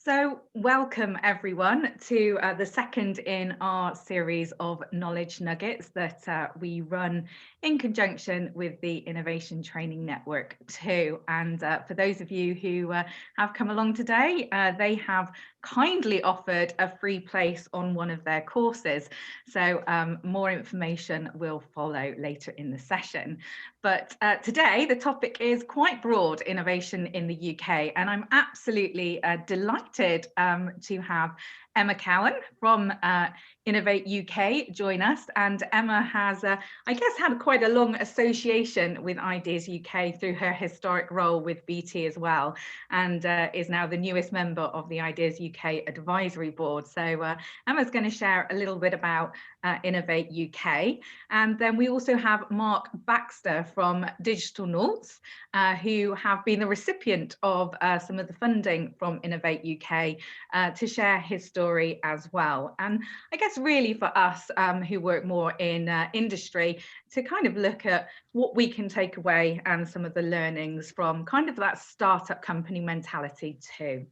So welcome everyone to the second in our series of Knowledge Nuggets that we run in conjunction with the Innovation Training Network too. And for those of you who have come along today, they have kindly offered a free place on one of their courses. So more information will follow later in the session. But today the topic is quite broad, innovation in the UK, and I'm absolutely delighted to have Emma Cowan from Innovate UK join us. And Emma has, I guess, had quite a long association with Ideas UK through her historic role with BT as well, and is now the newest member of the Ideas UK Advisory Board. So Emma's going to share a little bit about Innovate UK. And then we also have Mark Baxter from Digital Noughts, who have been the recipient of some of the funding from Innovate UK to share his story as well. And I guess really for us who work more in industry to kind of look at what we can take away and some of the learnings from kind of that startup company mentality too.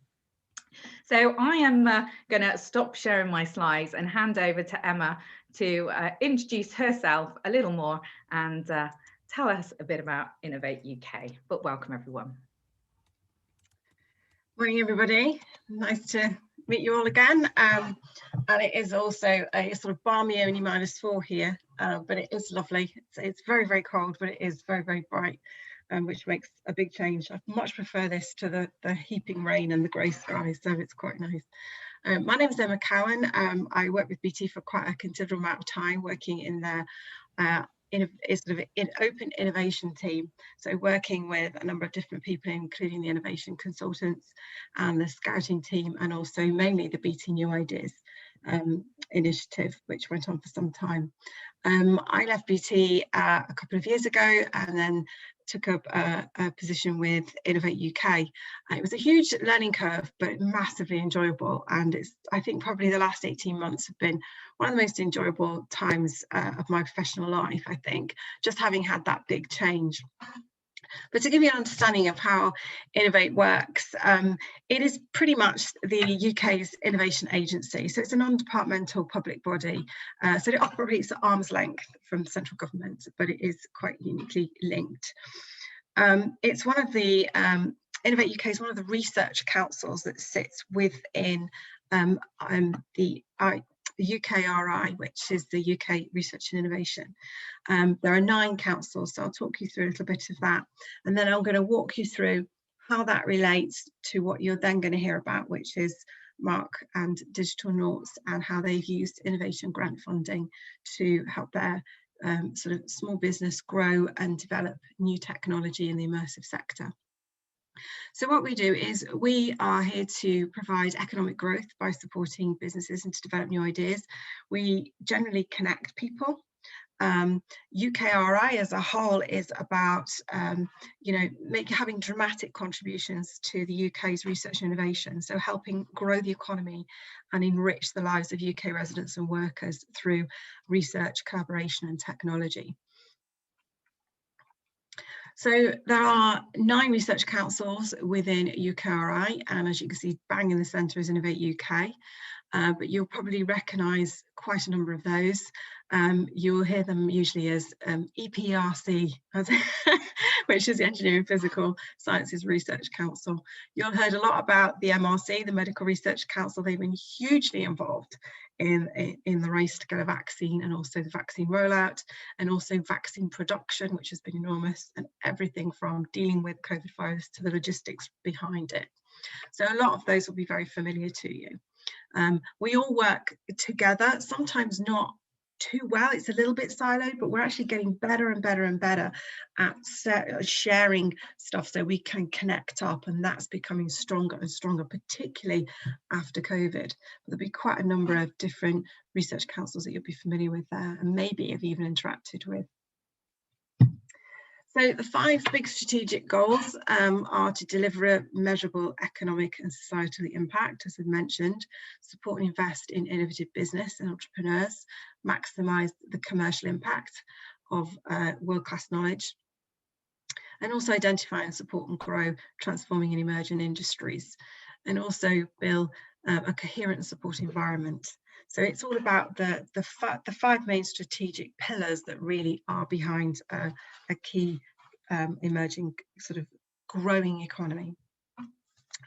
So I am going to stop sharing my slides and hand over to Emma to introduce herself a little more and tell us a bit about Innovate UK. But welcome everyone. Morning everybody, nice to meet you all again. And it is also a sort of balmy only -4 here, but it is lovely. It's very, very cold, but it is very, very bright, which makes a big change. I much prefer this to the heaping rain and the grey skies, so it's quite nice. My name is Emma Cowan. I worked with BT for quite a considerable amount of time, working in their open innovation team, so working with a number of different people, including the innovation consultants and the scouting team, and also mainly the BT New Ideas initiative, which went on for some time. I left BT a couple of years ago and then took up a position with Innovate UK. It was a huge learning curve, but massively enjoyable. And it's, I think, probably the last 18 months have been one of the most enjoyable times of my professional life, I think, just having had that big change. But to give you an understanding of how Innovate works, it is pretty much the UK's innovation agency. So it's a non-departmental public body. So it operates at arm's length from central government, but it is quite uniquely linked. It's one of the, Innovate UK is one of the research councils that sits within the UKRI, which is the UK Research and Innovation. There are 9 councils, so I'll talk you through a little bit of that. And then I'm going to walk you through how that relates to what you're then going to hear about, which is Mark and Digital Noughts and how they've used innovation grant funding to help their sort of small business grow and develop new technology in the immersive sector. So what we do is we are here to provide economic growth by supporting businesses and to develop new ideas. We generally connect people. UKRI as a whole is about having dramatic contributions to the UK's research and innovation, so helping grow the economy and enrich the lives of UK residents and workers through research, collaboration and technology. So there are 9 research councils within UKRI, and as you can see, bang in the centre is Innovate UK, but you'll probably recognise quite a number of those. You'll hear them usually as EPRC, which is the Engineering Physical Sciences Research Council. You'll heard a lot about the MRC, the Medical Research Council. They've been hugely involved in the race to get a vaccine, and also the vaccine rollout, and also vaccine production, which has been enormous, and everything from dealing with COVID virus to the logistics behind it. So a lot of those will be very familiar to you. We all work together, sometimes not too well, it's a little bit siloed, but we're actually getting better and better and better at sharing stuff so we can connect up, and that's becoming stronger and stronger, particularly after COVID. There'll be quite a number of different research councils that you'll be familiar with there, and maybe have even interacted with. So the 5 big strategic goals are to deliver a measurable economic and societal impact, as I've mentioned, support and invest in innovative business and entrepreneurs, maximise the commercial impact of world-class knowledge, and also identify and support and grow transforming and emerging industries. and also build a coherent and support environment. So it's all about the five main strategic pillars that really are behind a key emerging sort of growing economy.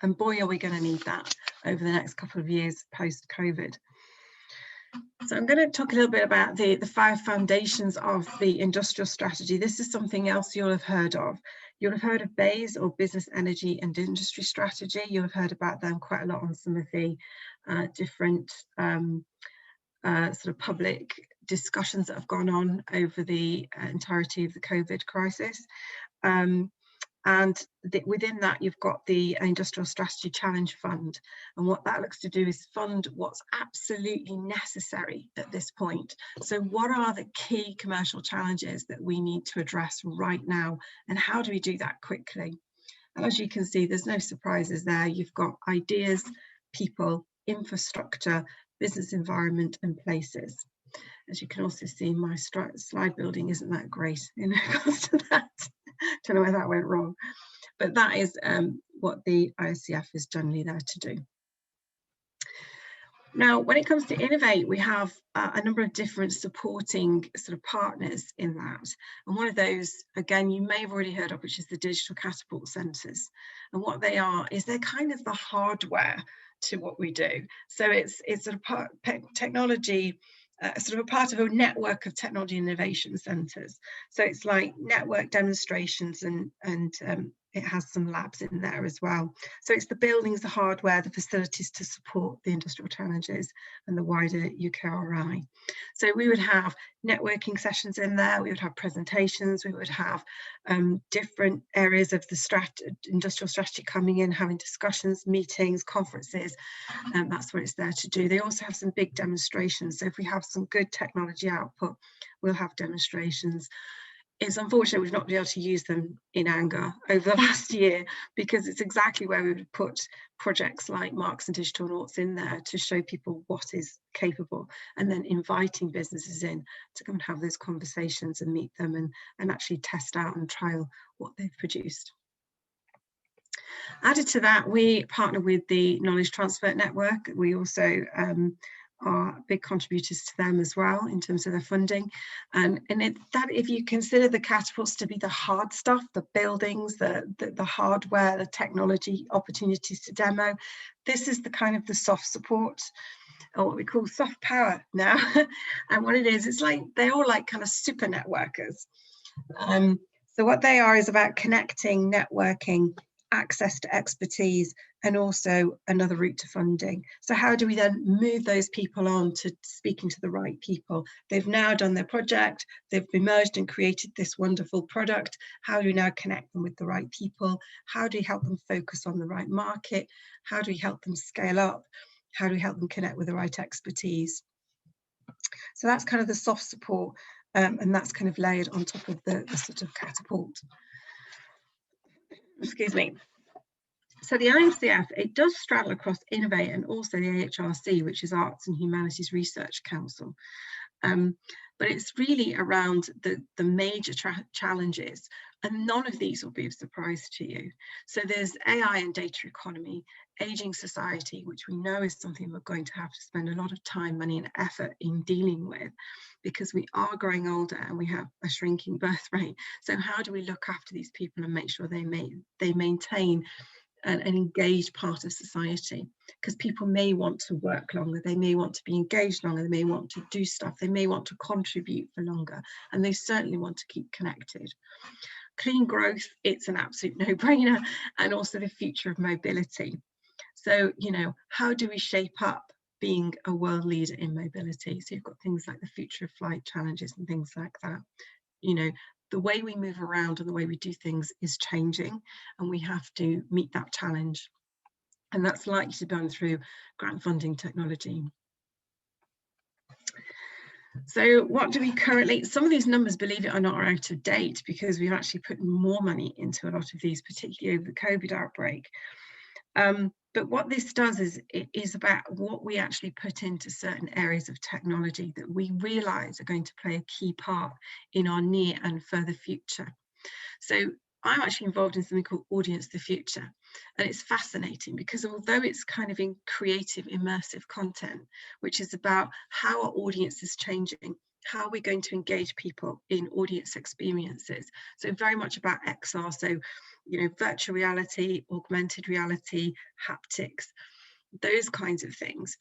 And boy, are we going to need that over the next couple of years post-COVID. So I'm going to talk a little bit about the 5 foundations of the industrial strategy. This is something else you'll have heard of. You'll have heard of BEIS, or Business, Energy and Industry Strategy. You'll have heard about them quite a lot on some of the different sort of public discussions that have gone on over the entirety of the COVID crisis. And within that, you've got the Industrial Strategy Challenge Fund. And what that looks to do is fund what's absolutely necessary at this point. So what are the key commercial challenges that we need to address right now? And how do we do that quickly? And as you can see, there's no surprises there. You've got ideas, people, infrastructure, business environment, and places. As you can also see, my slide building isn't that great in regards to that. Don't know where that went wrong, but that is what the ISCF is generally there to do. Now, when it comes to Innovate, we have a number of different supporting sort of partners in that. And one of those, again, you may have already heard of, which is the Digital Catapult Centres. And what they are is they're kind of the hardware to what we do. So it's sort of technology, sort of a part of a network of technology innovation centres. So it's like network demonstrations, and it has some labs in there as well. So it's the buildings, the hardware, the facilities to support the industrial challenges and the wider UKRI. So we would have networking sessions in there, we would have presentations, we would have different areas of the industrial strategy coming in, having discussions, meetings, conferences, and that's what it's there to do. They also have some big demonstrations. So if we have some good technology output, we'll have demonstrations. It's unfortunate we've not been able to use them in anger over the last year, because it's exactly where we would put projects like Marks and Digital Noughts in there to show people what is capable, and then inviting businesses in to come and have those conversations and meet them and actually test out and trial what they've produced. Added to that, we partner with the Knowledge Transfer Network. We also are big contributors to them as well in terms of their funding, and if you consider the catapults to be the hard stuff, the buildings, the hardware, the technology opportunities to demo, this is the kind of the soft support, or what we call soft power now. And what it is, it's like they're all like kind of super networkers. So what they are is about connecting, networking, access to expertise, and also another route to funding. So how do we then move those people on to speaking to the right people? They've now done their project, they've emerged and created this wonderful product. How do we now connect them with the right people? How do we help them focus on the right market? How do we help them scale up? How do we help them connect with the right expertise? So that's kind of the soft support, and that's kind of layered on top of the sort of catapult. Excuse me. So the ISCF, it does straddle across Innovate and also the AHRC, which is Arts and Humanities Research Council. But it's really around the major challenges, and none of these will be of surprise to you. So there's AI and data economy, aging society, which we know is something we're going to have to spend a lot of time, money and effort in dealing with, because we are growing older and we have a shrinking birth rate. So how do we look after these people and make sure they maintain an engaged part of society? Because people may want to work longer, they may want to be engaged longer, they may want to do stuff, they may want to contribute for longer, and they certainly want to keep connected. Clean growth, it's an absolute no-brainer, and also the future of mobility. So, you know, how do we shape up being a world leader in mobility? So you've got things like the future of flight challenges and things like that. You know, the way we move around and the way we do things is changing, and we have to meet that challenge. And that's likely to be done through grant funding technology. So what do we currently, some of these numbers, believe it or not, are out of date, because we've actually put more money into a lot of these, particularly over the COVID outbreak. But what this does is, it is about what we actually put into certain areas of technology that we realise are going to play a key part in our near and further future. So I'm actually involved in something called Audience the Future. And it's fascinating because although it's kind of in creative, immersive content, which is about how our audience is changing, how we're going to engage people in audience experiences. So very much about XR, so, you know, virtual reality, augmented reality, haptics, those kinds of things.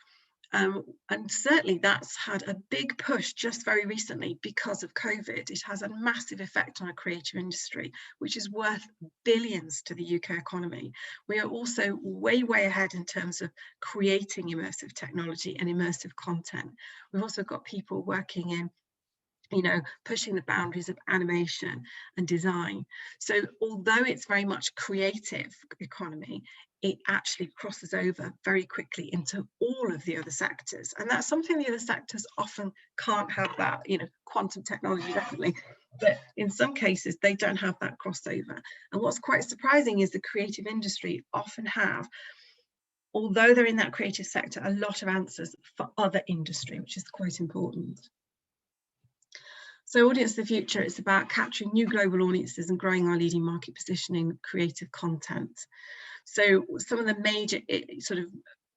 And certainly that's had a big push just very recently because of COVID. It has a massive effect on a creative industry, which is worth billions to the UK economy. We are also way, way ahead in terms of creating immersive technology and immersive content. We've also got people working in, you know, pushing the boundaries of animation and design. So although it's very much creative economy, it actually crosses over very quickly into all of the other sectors. And that's something the other sectors often can't have that, you know, quantum technology definitely, but in some cases they don't have that crossover. And what's quite surprising is the creative industry often have, although they're in that creative sector, a lot of answers for other industry, which is quite important. So Audience of the Future is about capturing new global audiences and growing our leading market position in creative content. So some of the major sort of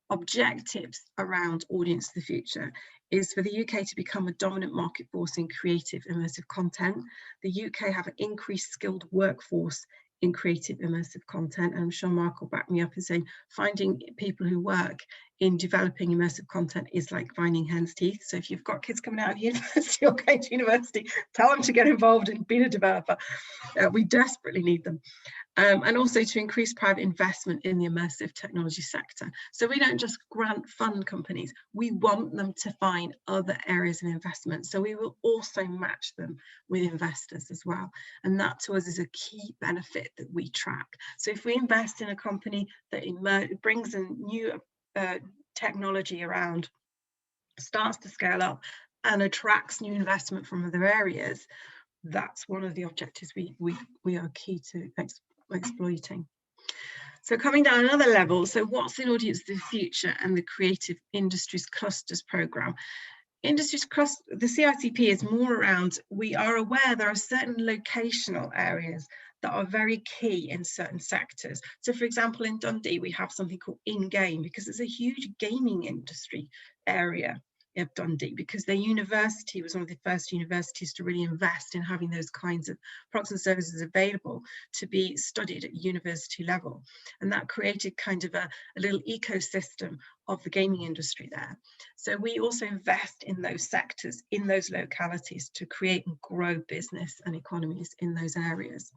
objectives around Audience of the Future is for the UK to become a dominant market force in creative immersive content. The UK have an increased skilled workforce in creative immersive content, and I'm sure Mark will back me up in saying finding people who work in developing immersive content is like finding hen's teeth. So if you've got kids coming out of university or going to university, tell them to get involved in being a developer. We desperately need them. And also to increase private investment in the immersive technology sector. So we don't just grant fund companies, we want them to find other areas of investment. So we will also match them with investors as well. And that to us is a key benefit that we track. So if we invest in a company that brings a new technology around, starts to scale up and attracts new investment from other areas, that's one of the objectives we are key to exploiting. So coming down another level, so what's in Audience of the Future and the Creative Industries Clusters Programme? Industries cluster, the CICP is more around, we are aware there are certain locational areas that are very key in certain sectors. So for example, in Dundee, we have something called in-game, because there's a huge gaming industry area of Dundee, because their university was one of the first universities to really invest in having those kinds of products and services available to be studied at university level. And that created kind of a little ecosystem of the gaming industry there. So we also invest in those sectors, in those localities, to create and grow business and economies in those areas.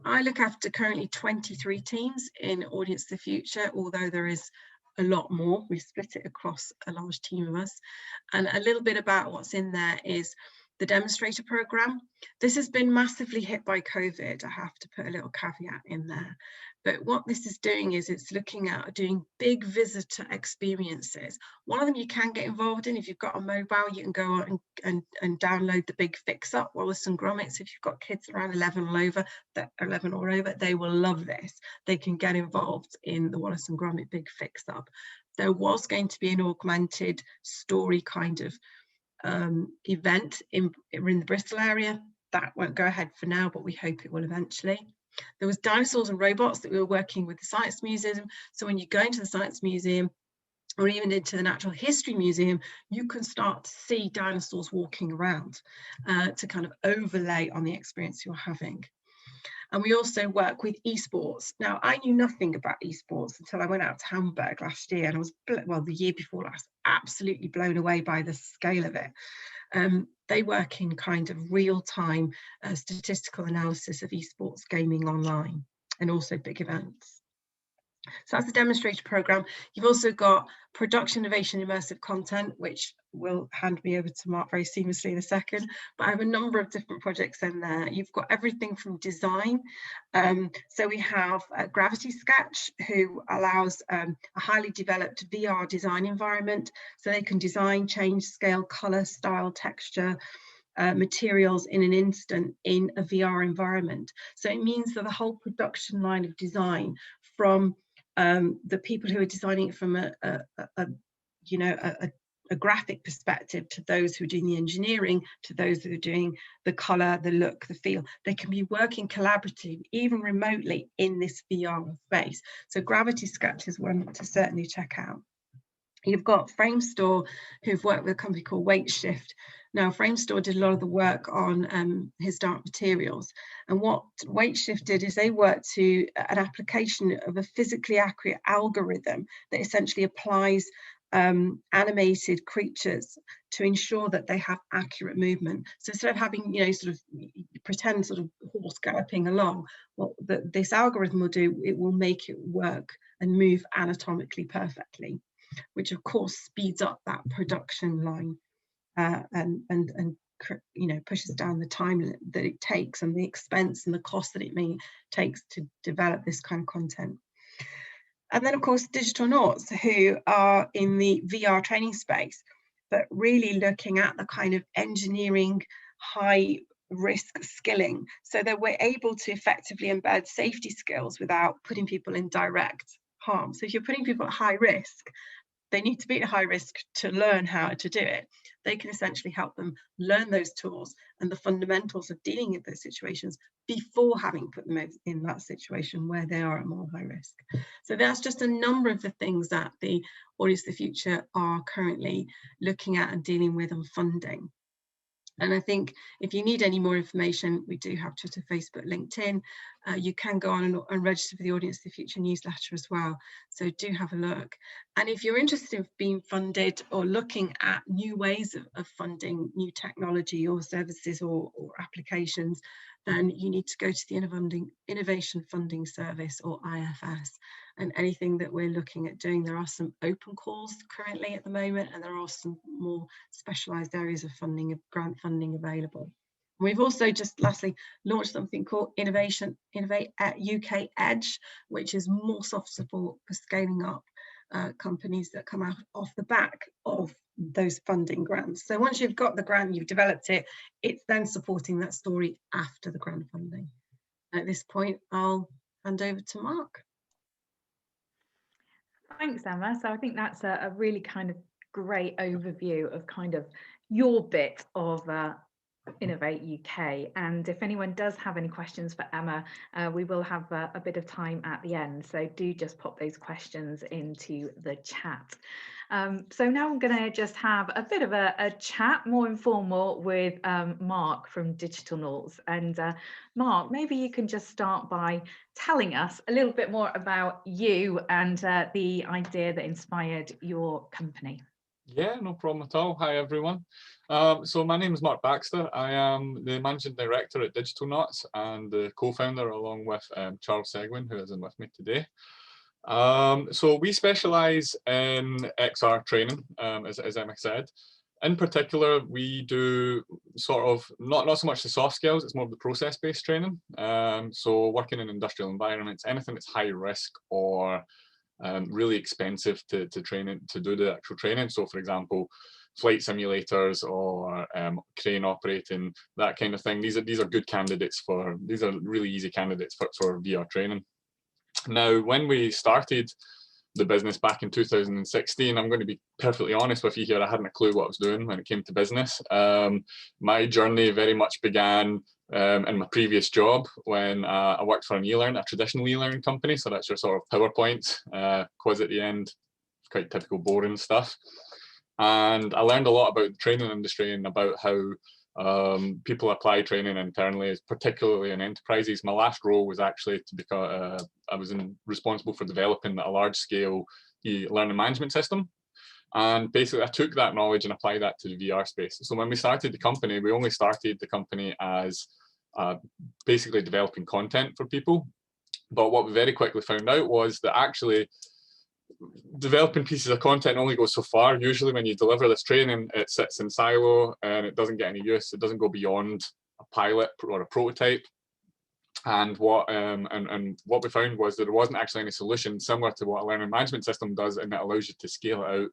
I look after currently 23 teams in Audience of the Future, although there is a lot more. We split it across a large team of us. And a little bit about what's in there is the demonstrator program. This has been massively hit by COVID. I have to put a little caveat in there. But what this is doing is it's looking at doing big visitor experiences. One of them you can get involved in. If you've got a mobile, you can go and download the Big Fix Up, Wallace and Gromit. If you've got kids around 11 or over, they will love this. They can get involved in the Wallace and Gromit Big Fix Up. There was going to be an augmented story kind of event in the Bristol area. That won't go ahead for now, but we hope it will eventually. There was dinosaurs and robots that we were working with the Science Museum. So when you go into the Science Museum or even into the Natural History Museum, you can start to see dinosaurs walking around to kind of overlay on the experience you're having. And we also work with esports. Now, I knew nothing about esports until I went out to Hamburg last year, and I was, well, the year before last, absolutely blown away by the scale of it. They work in kind of real-time statistical analysis of esports gaming online, and also big events. So that's the demonstrator program. You've also got production, innovation, immersive content, which will hand me over to Mark very seamlessly in a second. But I have a number of different projects in there. You've got everything from design. So we have Gravity Sketch, who allows a highly developed VR design environment. So they can design, change, scale, color, style, texture, materials in an instant in a VR environment. So it means that the whole production line of design, from the people who are designing it from a graphic perspective to those who are doing the engineering, to those who are doing the colour, the look, the feel. They can be working collaboratively, even remotely, in this VR space. So Gravity Sketch is one to certainly check out. You've got Framestore, who've worked with a company called WeightShift. Now, Framestore did a lot of the work on historic materials. And what WeightShift did is they worked to an application of a physically accurate algorithm that essentially applies animated creatures to ensure that they have accurate movement. So instead of having, you know, sort of pretend sort of horse galloping along, what this algorithm will do, it will make it work and move anatomically perfectly, which of course speeds up that production line and you know, pushes down the time that it takes and the expense and the cost that it takes to develop this kind of content. And then of course Digital Noughts, who are in the VR training space, but really looking at the kind of engineering high risk skilling, so that we're able to effectively embed safety skills without putting people in direct harm. So if you're putting people at high risk, they need to be at high risk to learn how to do it. They can essentially help them learn those tools and the fundamentals of dealing with those situations before having put them in that situation where they are at more high risk. So that's just a number of the things that the Audience of the Future are currently looking at and dealing with on funding. And I think if you need any more information, we do have Twitter, Facebook, LinkedIn. You can go on and register for the Audience of the Future newsletter as well. So do have a look. And if you're interested in being funded or looking at new ways of funding new technology or services or applications, then you need to go to the Innovation Funding Service, or IFS. And anything that we're looking at doing, there are some open calls currently at the moment, and there are some more specialised areas of funding, grant funding available. And we've also just lastly launched something called Innovate UK Edge, which is more soft support for scaling up companies that come out off the back of those funding grants. So once you've got the grant, you've developed it, it's then supporting that story after the grant funding. At this point, I'll hand over to Mark. Thanks, Emma. So I think that's a really kind of great overview of kind of your bit of Innovate UK. And if anyone does have any questions for Emma, we will have a bit of time at the end. So do just pop those questions into the chat. So now I'm going to just have a bit of a chat, more informal, with Mark from Digital Noughts. And Mark, maybe you can just start by telling us a little bit more about you and the idea that inspired your company. Yeah, no problem at all. Hi, everyone. So my name is Mark Baxter. I am the Managing Director at Digital Noughts and the co-founder, along with Charles Seguin, who isn't with me today. So we specialise in XR training, as Emma said. In particular, we do sort of not so much the soft skills, it's more of the process-based training. So working in industrial environments, anything that's high risk or really expensive to train to do the actual training. So for example, flight simulators or crane operating, that kind of thing. These are good candidates these are really easy candidates for VR training. Now, when we started the business back in 2016, I'm going to be perfectly honest with you here, I hadn't a clue what I was doing when it came to business. My journey very much began in my previous job when I worked for a traditional e-learning company. So that's your sort of PowerPoint, quiz at the end, quite typical boring stuff. And I learned a lot about the training industry and about how people apply training internally, particularly in enterprises. My last role was actually to become, I was responsible for developing a large-scale learning management system. And basically, I took that knowledge and applied that to the VR space. So when we started the company, we only started the company as basically developing content for people. But what we very quickly found out was that actually developing pieces of content only goes so far. Usually when you deliver this training, it sits in silo and it doesn't get any use. It doesn't go beyond a pilot or a prototype. And what we found was that there wasn't actually any solution similar to what a learning management system does, and it allows you to scale it out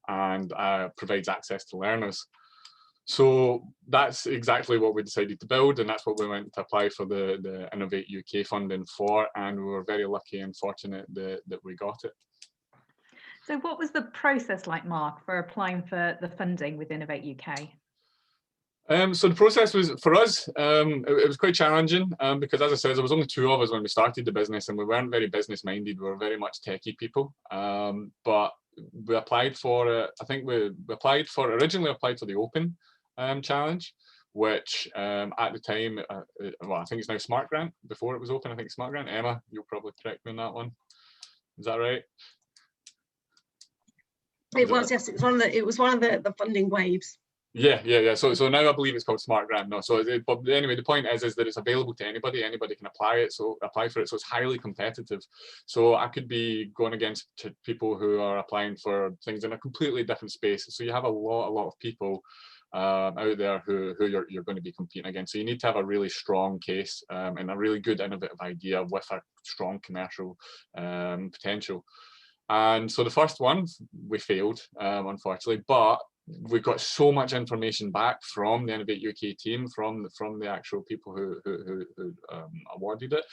and provides access to learners. So that's exactly what we decided to build, and that's what we went to apply for the Innovate UK funding for, and we were very lucky and fortunate that we got it. So what was the process like, Mark, for applying for the funding with Innovate UK? So the process was, for us, it was quite challenging because, as I said, there was only two of us when we started the business, and we weren't very business minded. We were very much techie people. But we applied for, I think originally applied for the Open challenge, which at the time, well, I think it's now Smart Grant. Before it was Open, I think Smart Grant. Emma, you'll probably correct me on that one. Is that right? It was, yes. It was one of the funding waves. Yeah. So now I believe it's called Smart Grant. No, so but anyway, the point is that it's available to anybody. Anybody can apply for it. So it's highly competitive. So I could be going against people who are applying for things in a completely different space. So you have a lot of people out there who you're going to be competing against. So you need to have a really strong case and a really good innovative idea with a strong commercial potential. And so the first one we failed, unfortunately, but we got so much information back from the Innovate UK team, from the actual people who awarded it,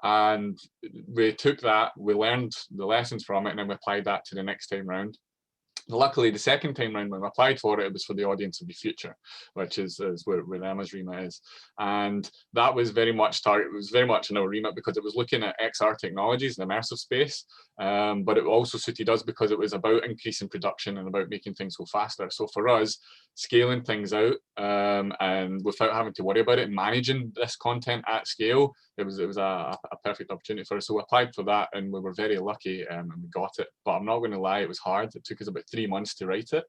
and we took that, we learned the lessons from it, and then we applied that to the next time round. Luckily, the second time round when I applied for it, it was for the audience of the future, which is where Emma's remit is. And that was very much target. It was very much in our remit because it was looking at XR technologies and immersive space, but it also suited us because it was about increasing production and about making things go faster. So for us, scaling things out and without having to worry about it, managing this content at scale, it was a perfect opportunity for us. So we applied for that, and we were very lucky, and we got it. But I'm not going to lie, it was hard. It took us about 3 months to write it.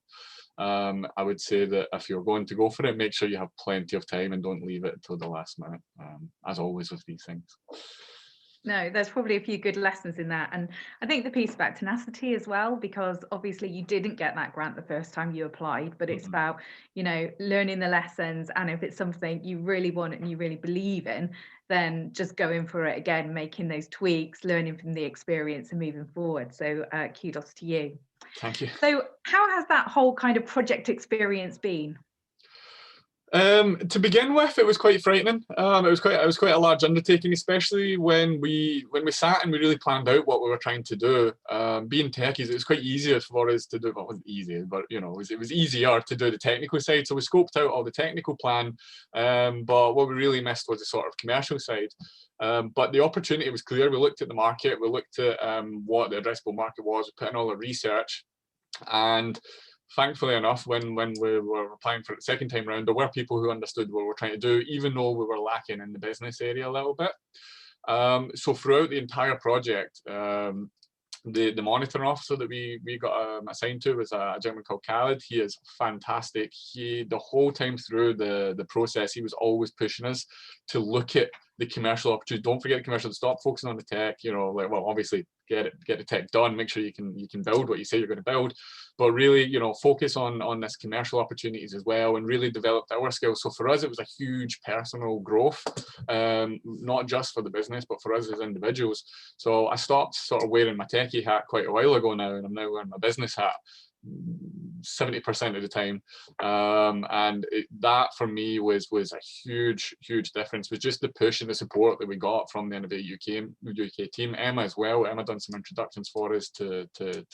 I would say that if you're going to go for it, make sure you have plenty of time and don't leave it until the last minute, as always with these things. No, there's probably a few good lessons in that. And I think the piece about tenacity as well, because obviously you didn't get that grant the first time you applied, but it's about, you know, learning the lessons. And if it's something you really want and you really believe in, then just going for it again, making those tweaks, learning from the experience and moving forward. So kudos to you. Thank you. So how has that whole kind of project experience been? To begin with, it was quite frightening. It was quite a large undertaking, especially when we sat and we really planned out what we were trying to do. Being techies, it was quite easier for us to do. Well, it wasn't easy, but you know, it was easier to do the technical side. So we scoped out all the technical plan, but what we really missed was the sort of commercial side. But the opportunity was clear. We looked at the market, we looked at what the addressable market was, we put in all the research, and thankfully enough, when we were applying for it the second time round, there were people who understood what we were trying to do, even though we were lacking in the business area a little bit. So throughout the entire project, the monitoring officer that we got assigned to was a gentleman called Khaled. He is fantastic. The whole time through the process, he was always pushing us to look at the commercial opportunity. Don't forget the commercial. Stop focusing on the tech. You know, like, well, obviously get the tech done. Make sure you can build what you say you're going to build, but really, you know, focus on this commercial opportunities as well, and really develop our skills. So for us, it was a huge personal growth, not just for the business, but for us as individuals. So I stopped sort of wearing my techie hat quite a while ago now, and I'm now wearing my business hat 70% of the time, and that for me was a huge difference. Was just the push and the support that we got from the Innovate UK team. Emma as well. Emma done some introductions for us to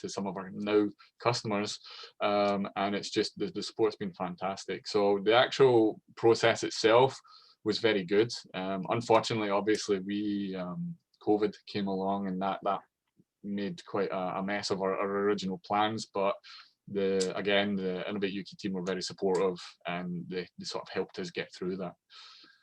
some of our now customers, and it's just the support's been fantastic. So the actual process itself was very good. Unfortunately, obviously, COVID came along, and that made quite a mess of our original plans, but the Innovate UK team were very supportive, and they sort of helped us get through that.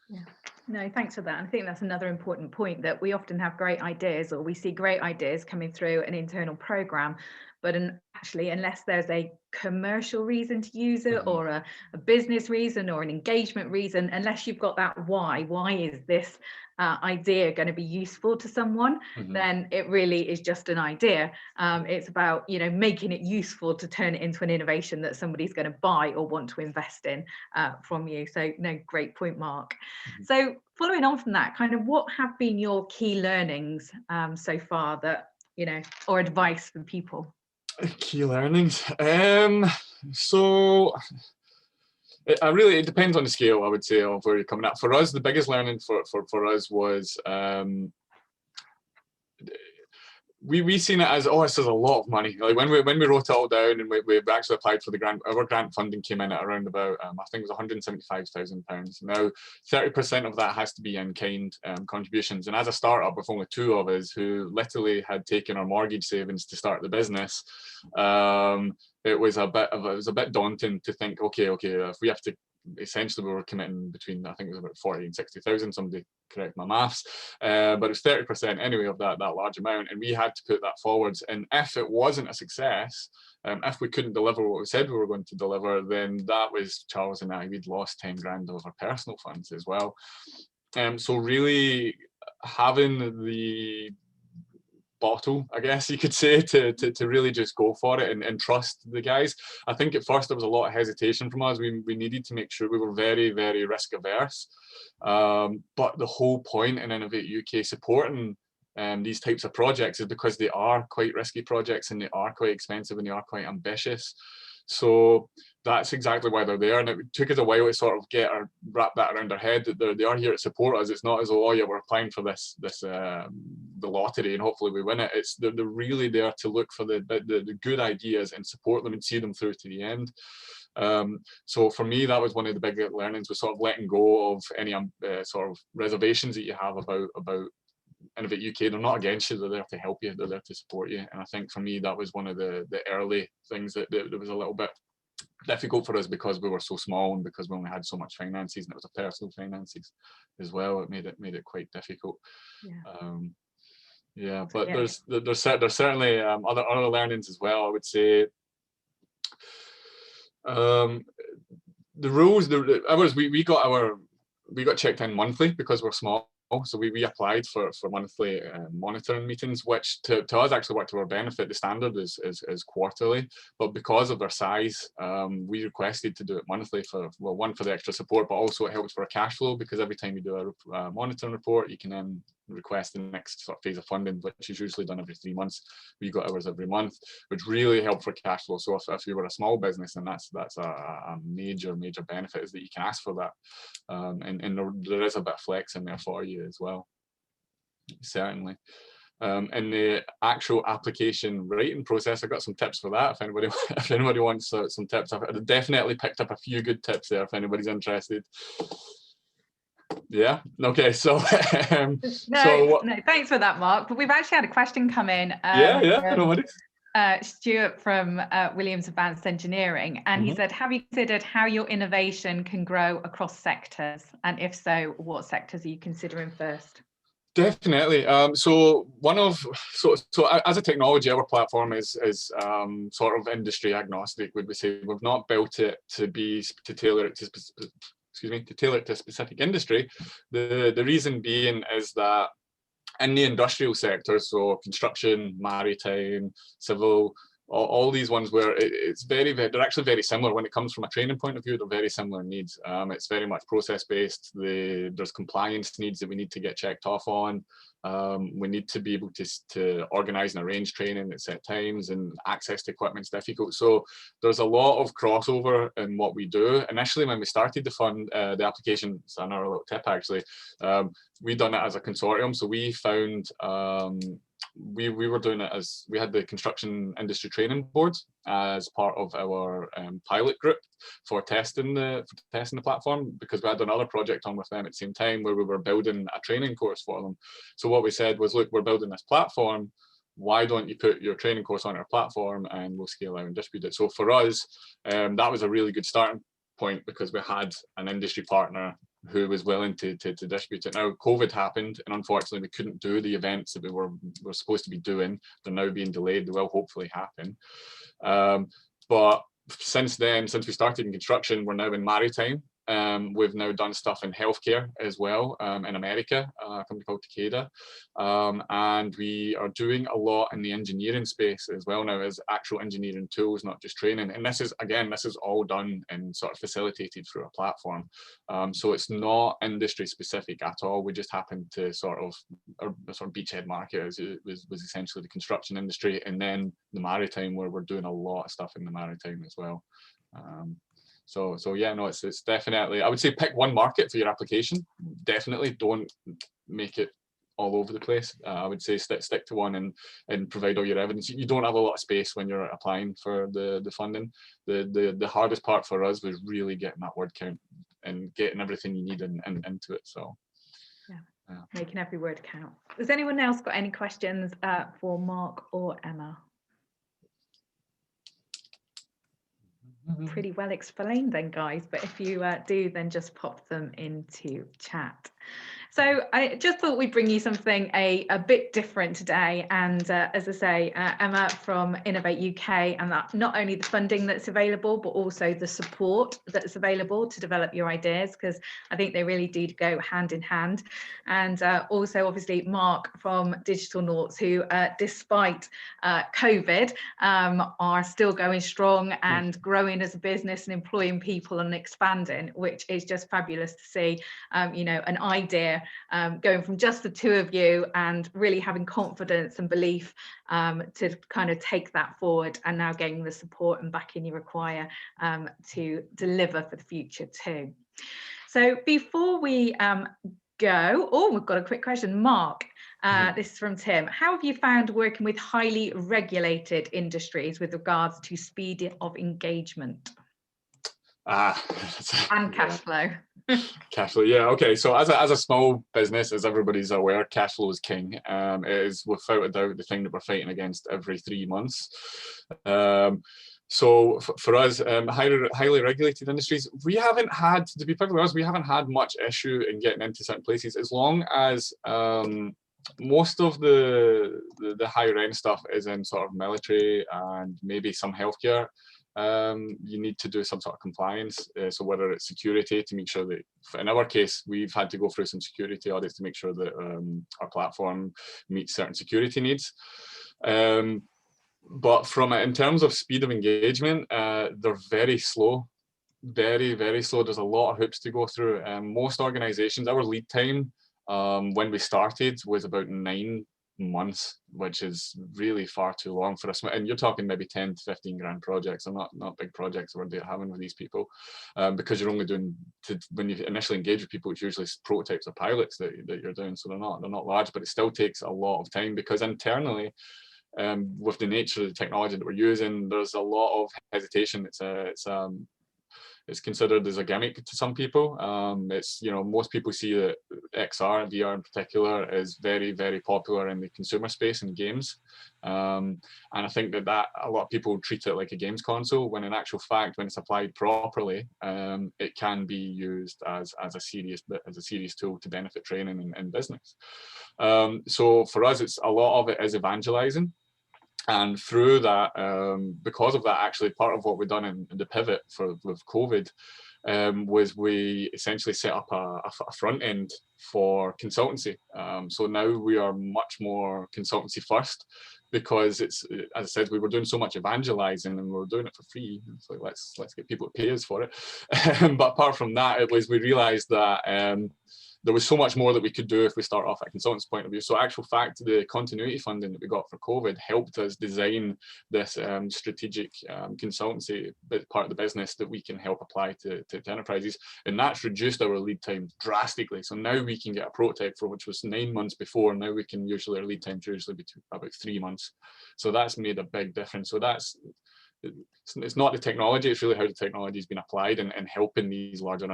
Yeah, no, thanks for that. And I think that's another important point, that we often have great ideas, or we see great ideas coming through an internal program, but actually, unless there's a commercial reason to use it, or a business reason, or an engagement reason, unless you've got that why is this idea going to be useful to someone, then it really is just an idea. It's about, you know, making it useful to turn it into an innovation that somebody's going to buy or want to invest in from you. So no, great point, Mark. So following on from that, kind of what have been your key learnings so far, that, you know, or advice for people? Key learnings. So it depends on the scale, I would say, of where you're coming at. For us, the biggest learning for us was we seen it as, oh, this is a lot of money. Like when we wrote it all down and we actually applied for the grant, our grant funding came in at around about I think it was £175,000. Now 30% of that has to be in kind contributions, and as a startup with only 2 of us who literally had taken our mortgage savings to start the business, it was a bit daunting to think, okay, if we have to, essentially we were committing between, I think it was about 40 and 60,000, somebody correct my maths, but it's 30% anyway of that large amount, and we had to put that forwards. And if it wasn't a success, if we couldn't deliver what we said we were going to deliver, then that was Charles and I, we'd lost 10 grand of our personal funds as well. So really having the bottle, I guess you could say, to really just go for it and trust the guys. I think at first there was a lot of hesitation from us. We needed to make sure we were very, very risk averse. But the whole point in Innovate UK supporting these types of projects is because they are quite risky projects and they are quite expensive and they are quite ambitious. So that's exactly why they're there, and it took us a while to sort of wrap that around our head that they are here to support us. It's not as though, oh yeah, we're applying for the lottery and hopefully we win it. It's they're really there to look for the good ideas and support them and see them through to the end. So for me, that was one of the big learnings, was sort of letting go of any sort of reservations that you have about Innovate UK. They're not against you, they're there to help you, they're there to support you. And I think for me, that was one of the early things that was a little bit difficult for us, because we were so small and because we only had so much finances, and it was a personal finances as well. It made it quite difficult. Yeah. But yeah. There's certainly other learnings as well, I would say. The rules, we got checked in monthly because we're small. So we applied for monthly monitoring meetings, which to us actually worked to our benefit. The standard is quarterly, but because of our size, we requested to do it monthly one, for the extra support, but also it helps for a cash flow, because every time you do a monitoring report, you can then request the next sort of phase of funding, which is usually done every 3 months. We got ours every month, which really helped for cash flow. So if you were a small business, then that's a major benefit, is that you can ask for that, and there is a bit of flex in there for you as well, certainly. In the actual application writing process, I got some tips for that. If anybody wants some tips, I've definitely picked up a few good tips there if anybody's interested. Yeah. Okay. So no, thanks for that, Mark. But we've actually had a question come in. No worries. Stuart from Williams Advanced Engineering, and he said, have you considered how your innovation can grow across sectors, and if so, what sectors are you considering first? Definitely. So as a technology, our platform is sort of industry agnostic, would we say. We've not built it to tailor it to a specific industry. The reason being is that in the industrial sector, so construction, maritime, civil, all these ones where they're actually very similar when it comes from a training point of view. They're very similar needs. It's very much process based. There's compliance needs that we need to get checked off on. We need to be able to organize and arrange training at set times, and access to equipment's difficult. So there's a lot of crossover in what we do. Initially, when we started to fund the application, it's another little tip actually, we done it as a consortium. So we found we were doing it as, we had the construction industry training board as part of our pilot group for testing the platform, because we had another project on with them at the same time where we were building a training course for them. So what we said was, look, we're building this platform, why don't you put your training course on our platform and we'll scale out and distribute it. So for us, that was a really good starting point, because we had an industry partner who was willing to distribute it. Now COVID happened, and unfortunately we couldn't do the events that we were supposed to be doing. They're now being delayed. They will hopefully happen. But since then, since we started in construction, we're now in maritime. We've now done stuff in healthcare as well, in America, a company called Takeda. And we are doing a lot in the engineering space as well now, as actual engineering tools, not just training. And this is all done and sort of facilitated through a platform. So it's not industry specific at all. We just happen to our beachhead market was essentially the construction industry, and then the maritime, where we're doing a lot of stuff in the maritime as well. So yeah, no, it's definitely, I would say pick one market for your application. Definitely don't make it all over the place. I would say stick to one and provide all your evidence. You don't have a lot of space when you're applying for the funding. The hardest part for us was really getting that word count and getting everything you need into it. So yeah, making every word count. Has anyone else got any questions for Mark or Emma? Pretty well explained then, guys, but if you do, then just pop them into chat. So I just thought we'd bring you something a bit different today. And as I say, Emma from Innovate UK, and that not only the funding that's available, but also the support that's available to develop your ideas, because I think they really do go hand in hand. And also, obviously, Mark from Digital Noughts, who, despite COVID, are still going strong and growing as a business and employing people and expanding, which is just fabulous to see. You know, an idea going from just the two of you and really having confidence and belief to kind of take that forward, and now getting the support and backing you require to deliver for the future too. So before we go, we've got a quick question. Mark, this is from Tim. How have you found working with highly regulated industries with regards to speed of engagement? And cash flow. Cash flow, yeah, okay. So as a small business, as everybody's aware, cash flow is king. It is without a doubt the thing that we're fighting against every 3 months. So for us, highly regulated industries, we haven't had, to be perfectly honest, we haven't had much issue in getting into certain places, as long as most of the higher end stuff is in sort of military and maybe some healthcare. You need to do some sort of compliance, so whether it's security, to make sure that, in our case, we've had to go through some security audits to make sure that our platform meets certain security needs. But in terms of speed of engagement, they're very slow, very, very slow. There's a lot of hoops to go through. Most organizations, our lead time when we started was about 9 months, which is really far too long for us. And you're talking maybe 10 to 15 grand projects, and not big projects we're having with these people, because you're only doing, when you initially engage with people, it's usually prototypes or pilots that you're doing, so they're not large, but it still takes a lot of time, because internally, with the nature of the technology that we're using, there's a lot of hesitation. It's considered as a gimmick to some people. It's, you know, most people see that XR, VR in particular, is very, very popular in the consumer space and games. And I think that a lot of people treat it like a games console, when in actual fact, when it's applied properly, it can be used as a serious tool to benefit training and business. So for us, it's a lot of it is evangelizing. And through that, because of that, actually, part of what we've done in the pivot with COVID was we essentially set up a front end for consultancy. So now we are much more consultancy first, because it's, as I said, we were doing so much evangelizing and we were doing it for free. It's like, let's get people to pay us for it. But apart from that, we realized that there was so much more that we could do if we start off at a consultant's point of view. So actual fact, the continuity funding that we got for COVID helped us design this strategic consultancy part of the business that we can help apply to enterprises. And that's reduced our lead time drastically. So now we can get a prototype for which was 9 months before. Now we can usually, our lead time usually be about 3 months. So that's made a big difference. So it's not the technology, it's really how the technology has been applied and helping these larger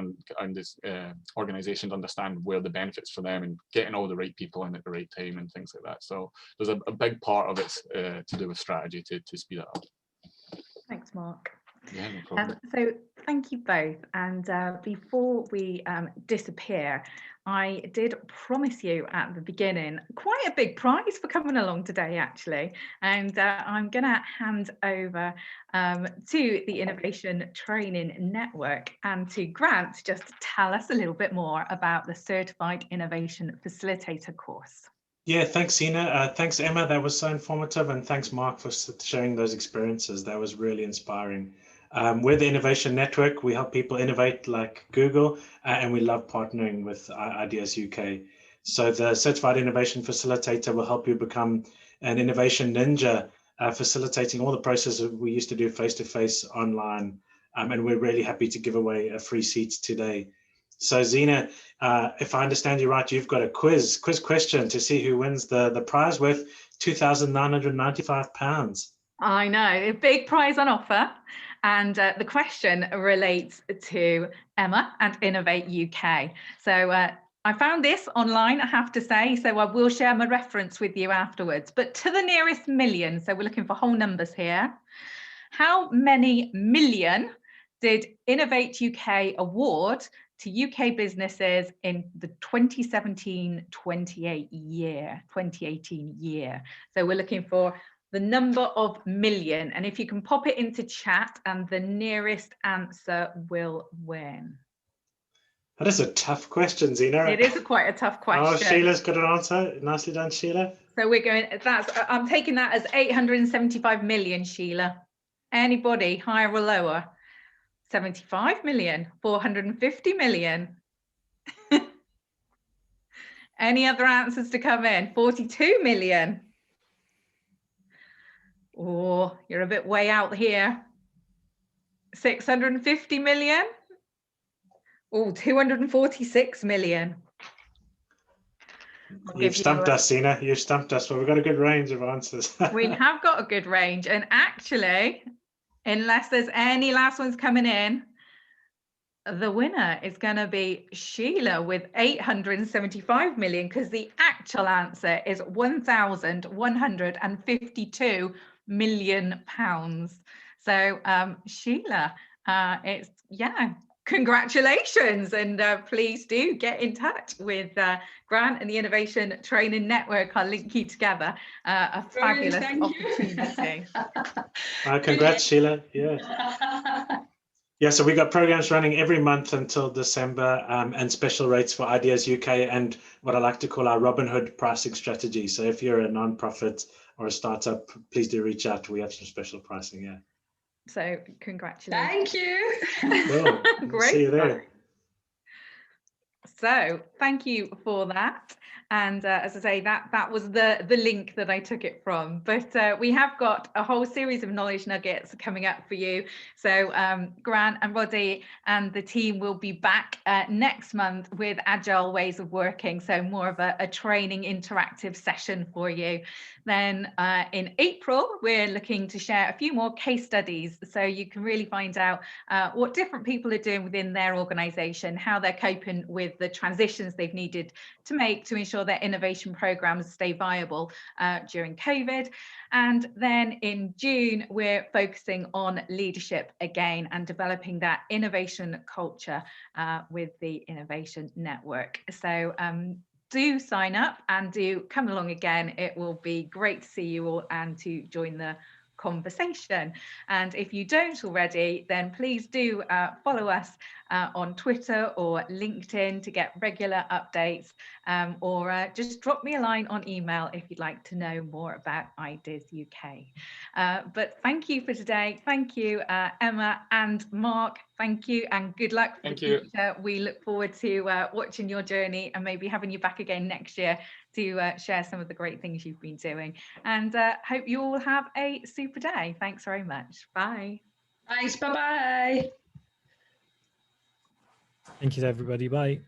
organizations understand where the benefits for them and getting all the right people in at the right time and things like that. So there's a big part of it to do with strategy to speed it up. Thanks, Mark. Yeah, no problem. So thank you both. And before we disappear, I did promise you at the beginning quite a big prize for coming along today, actually. And I'm going to hand over to the Innovation Training Network and to Grant just to tell us a little bit more about the Certified Innovation Facilitator course. Yeah, thanks, Sina. Thanks, Emma. That was so informative. And thanks, Mark, for sharing those experiences. That was really inspiring. We're the Innovation Network. We help people innovate like Google, and we love partnering with Ideas UK. So the Certified Innovation Facilitator will help you become an innovation ninja, facilitating all the processes we used to do face-to-face online. And we're really happy to give away a free seat today. So Zena, if I understand you right, you've got a quiz question to see who wins the prize worth £2,995. I know, a big prize on offer. And the question relates to Emma and Innovate UK. So I found this online, I have to say, so I will share my reference with you afterwards. But to the nearest million, so we're looking for whole numbers here. How many million did Innovate UK award to UK businesses in the 2017-2018 year? So we're looking for the number of million, and if you can pop it into chat, and the nearest answer will win. That is a tough question, Zena. It is quite a tough question. Oh, Sheila's got an answer. Nicely done, Sheila. So we're going, I'm taking that as 875 million, Sheila. Anybody higher or lower? 75 million, 450 million. Any other answers to come in? 42 million. Oh, you're a bit way out here. 650 million. Oh, 246 million. You've stumped us, Zena. You've stumped us, but we've got a good range of answers. We have got a good range. And actually, unless there's any last ones coming in, the winner is going to be Sheila with 875 million, because the actual answer is 1,152 million pounds. So Sheila, it's, yeah, congratulations, and please do get in touch with Grant and the Innovation Training Network. I'll link you together. A fabulous opportunity. Congrats, Sheila. Yeah. Yeah, so we got programs running every month until December, and special rates for Ideas UK, and what I like to call our Robin Hood pricing strategy. So if you're a non-profit or a startup, please do reach out. We have some special pricing. Yeah. So congratulations. Thank you. Cool. Great. See you there. So thank you for that. And as I say, that was the link that I took it from. But we have got a whole series of knowledge nuggets coming up for you. So Grant and Roddy and the team will be back next month with agile ways of working. So more of a training interactive session for you. Then in April, we're looking to share a few more case studies, so you can really find out what different people are doing within their organization, how they're coping with the transitions they've needed to make to ensure their innovation programs stay viable during COVID. And then in June, we're focusing on leadership again and developing that innovation culture with the Innovation Network. So do sign up and do come along again. It will be great to see you all and to join the conversation. And if you don't already, then please do follow us on Twitter or LinkedIn to get regular updates, or just drop me a line on email if you'd like to know more about Ideas UK. But thank you for today. Thank you, Emma and Mark. Thank you, and good luck for the future. We look forward to watching your journey and maybe having you back again next year to share some of the great things you've been doing. And hope you all have a super day. Thanks very much. Bye. Thanks. Bye-bye. Thank you, everybody. Bye.